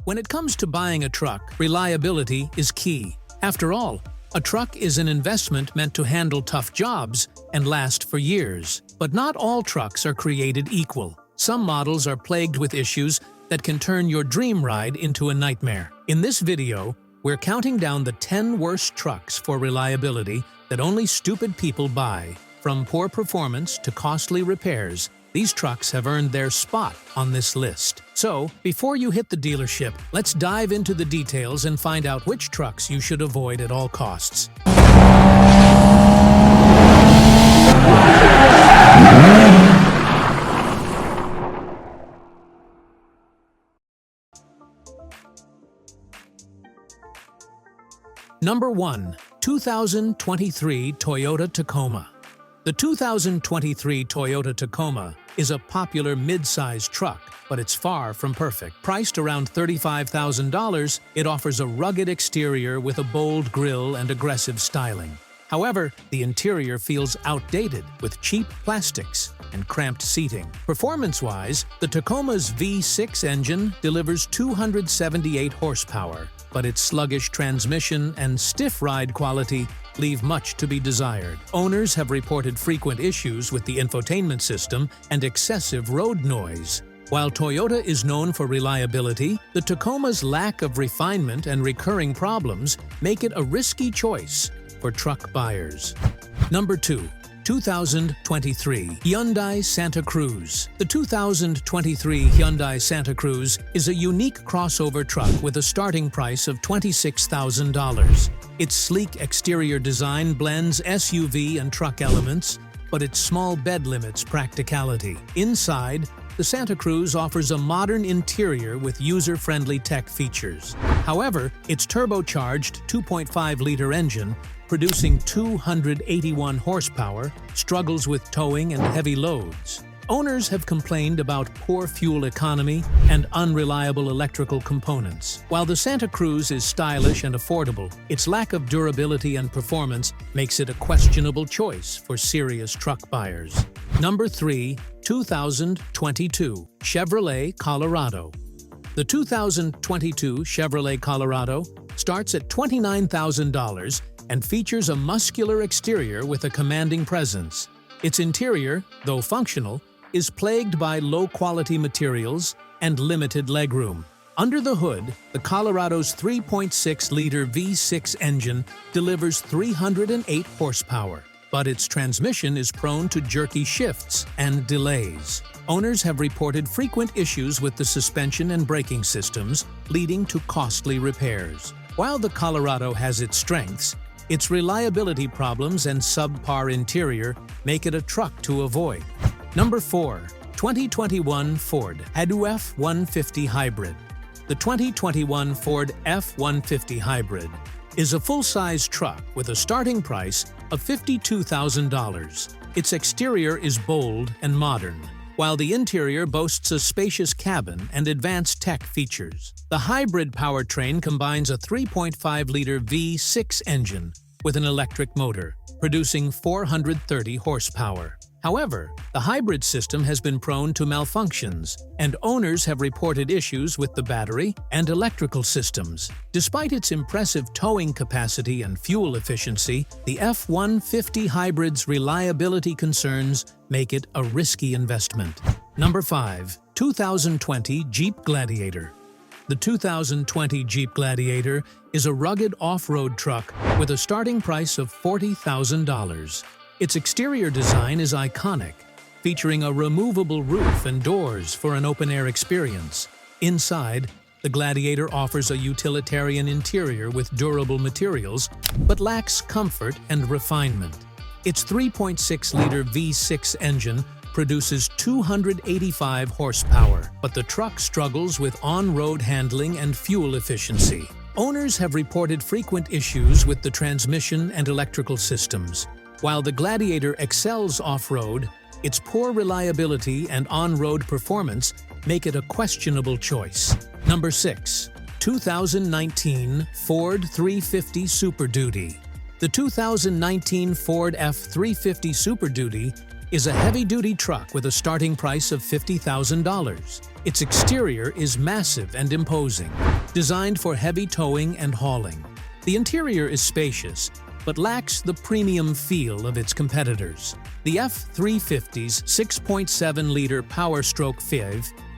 When it comes to buying a truck, reliability is key. After all, a truck is an investment meant to handle tough jobs and last for years. But not all trucks are created equal. Some models are plagued with issues that can turn your dream ride into a nightmare. In this video, we're counting down the 10 worst trucks for reliability that only stupid people buy. From poor performance to costly repairs, these trucks have earned their spot on this list. So, before you hit the dealership, let's dive into the details and find out which trucks you should avoid at all costs. Number 1. 2023 Toyota Tacoma. The 2023 Toyota Tacoma is a popular mid-size truck, but it's far from perfect. Priced around $35,000, it offers a rugged exterior with a bold grille and aggressive styling. However, the interior feels outdated with cheap plastics and cramped seating. Performance-wise, the Tacoma's V6 engine delivers 278 horsepower, but its sluggish transmission and stiff ride quality leave much to be desired. Owners have reported frequent issues with the infotainment system and excessive road noise. While Toyota is known for reliability, the Tacoma's lack of refinement and recurring problems make it a risky choice for truck buyers. Number 2. 2023 Hyundai Santa Cruz. The 2023 Hyundai Santa Cruz is a unique crossover truck with a starting price of $26,000. Its sleek exterior design blends SUV and truck elements, but its small bed limits practicality. Inside, the Santa Cruz offers a modern interior with user-friendly tech features. However, its turbocharged 2.5-liter engine, producing 281 horsepower, struggles with towing and heavy loads. Owners have complained about poor fuel economy and unreliable electrical components. While the Santa Cruz is stylish and affordable, its lack of durability and performance makes it a questionable choice for serious truck buyers. Number 3. 2022 Chevrolet Colorado. The 2022 Chevrolet Colorado starts at $29,000 and features a muscular exterior with a commanding presence. Its interior, though functional, is plagued by low-quality materials and limited legroom. Under the hood, the Colorado's 3.6-liter V6 engine delivers 308 horsepower, but its transmission is prone to jerky shifts and delays. Owners have reported frequent issues with the suspension and braking systems, leading to costly repairs. While the Colorado has its strengths, its reliability problems and subpar interior make it a truck to avoid. Number 4. 2021 Ford F-150 Hybrid. The 2021 Ford F-150 Hybrid is a full-size truck with a starting price of $52,000. Its exterior is bold and modern, while the interior boasts a spacious cabin and advanced tech features. The hybrid powertrain combines a 3.5-liter V6 engine with an electric motor, producing 430 horsepower. However, the hybrid system has been prone to malfunctions, and owners have reported issues with the battery and electrical systems. Despite its impressive towing capacity and fuel efficiency, the F-150 Hybrid's reliability concerns make it a risky investment. Number 5. 2020 Jeep Gladiator. The 2020 Jeep Gladiator is a rugged off-road truck with a starting price of $40,000. Its exterior design is iconic, featuring a removable roof and doors for an open-air experience. Inside, the Gladiator offers a utilitarian interior with durable materials, but lacks comfort and refinement. Its 3.6-liter V6 engine produces 285 horsepower, but the truck struggles with on-road handling and fuel efficiency. Owners have reported frequent issues with the transmission and electrical systems. While the Gladiator excels off-road, its poor reliability and on-road performance make it a questionable choice. Number 6. 2019 Ford 350 Super Duty. The 2019 Ford F-350 Super Duty is a heavy-duty truck with a starting price of $50,000. Its exterior is massive and imposing, designed for heavy towing and hauling. The interior is spacious, but lacks the premium feel of its competitors. The F-350's 6.7-liter Powerstroke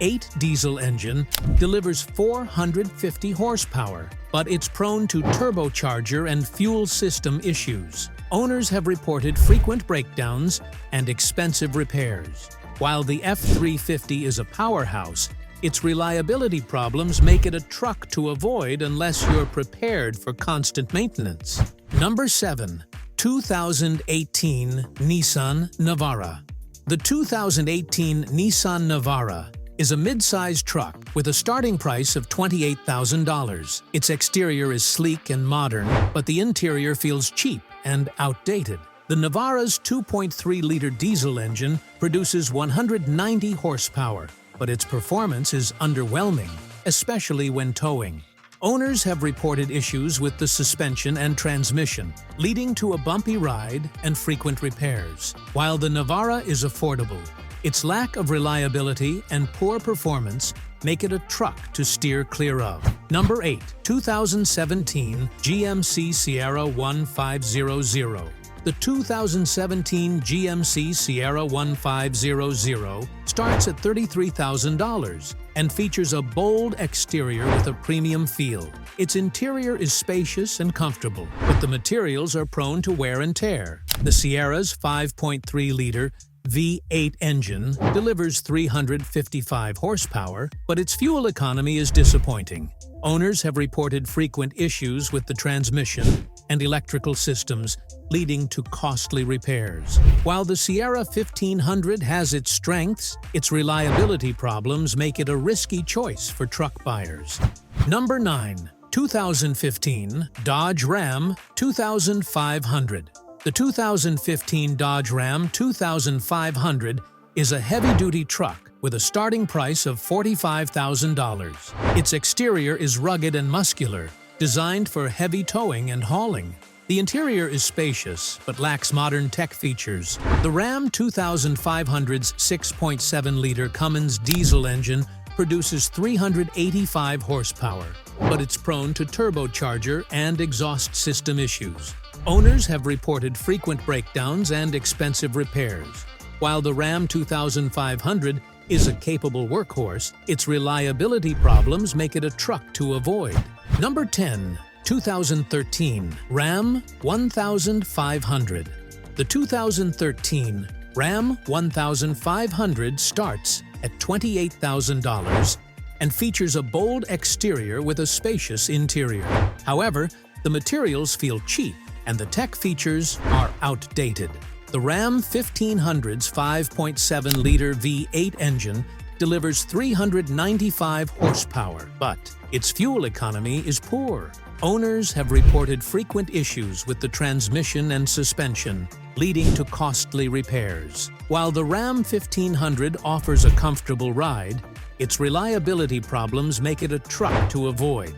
8 diesel engine delivers 450 horsepower, but it's prone to turbocharger and fuel system issues. Owners have reported frequent breakdowns and expensive repairs. While the F-350 is a powerhouse, its reliability problems make it a truck to avoid unless you're prepared for constant maintenance. Number 7. 2018 Nissan Navara. The 2018 Nissan Navara is a mid-sized truck with a starting price of $28,000. Its exterior is sleek and modern, but the interior feels cheap and outdated. The Navara's 2.3-liter diesel engine produces 190 horsepower, but its performance is underwhelming, especially when towing. Owners have reported issues with the suspension and transmission, leading to a bumpy ride and frequent repairs. While the Navara is affordable, its lack of reliability and poor performance make it a truck to steer clear of. Number 8. 2017 GMC Sierra 1500. The 2017 GMC Sierra 1500 starts at $33,000 and features a bold exterior with a premium feel. Its interior is spacious and comfortable, but the materials are prone to wear and tear. The Sierra's 5.3-liter V8 engine delivers 355 horsepower, but its fuel economy is disappointing. Owners have reported frequent issues with the transmission and electrical systems, leading to costly repairs. While the Sierra 1500 has its strengths, its reliability problems make it a risky choice for truck buyers. Number 9. 2015 Dodge Ram 2500. The 2015 Dodge Ram 2500 is a heavy-duty truck with a starting price of $45,000. Its exterior is rugged and muscular, designed for heavy towing and hauling. The interior is spacious, but lacks modern tech features. The Ram 2500's 6.7-liter Cummins diesel engine produces 385 horsepower, but it's prone to turbocharger and exhaust system issues. Owners have reported frequent breakdowns and expensive repairs. While the Ram 2500 is a capable workhorse, its reliability problems make it a truck to avoid. Number 10. 2013 Ram 1500. The 2013 Ram 1500 starts at $28,000 and features a bold exterior with a spacious interior. However, the materials feel cheap and the tech features are outdated. The Ram 1500's 5.7-liter V8 engine delivers 395 horsepower, but its fuel economy is poor. Owners have reported frequent issues with the transmission and suspension, leading to costly repairs. While the Ram 1500 offers a comfortable ride, its reliability problems make it a truck to avoid.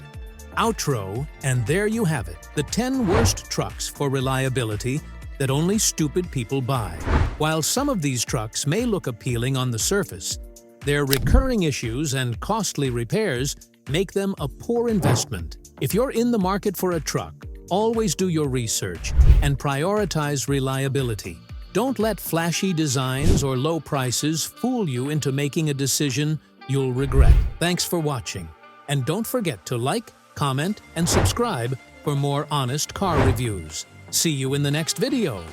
Outro, and there you have it, the 10 worst trucks for reliability that only stupid people buy. While some of these trucks may look appealing on the surface, their recurring issues and costly repairs make them a poor investment. If you're in the market for a truck, always do your research and prioritize reliability. Don't let flashy designs or low prices fool you into making a decision you'll regret. Thanks for watching, and don't forget to like, comment, and subscribe for more honest car reviews. See you in the next video.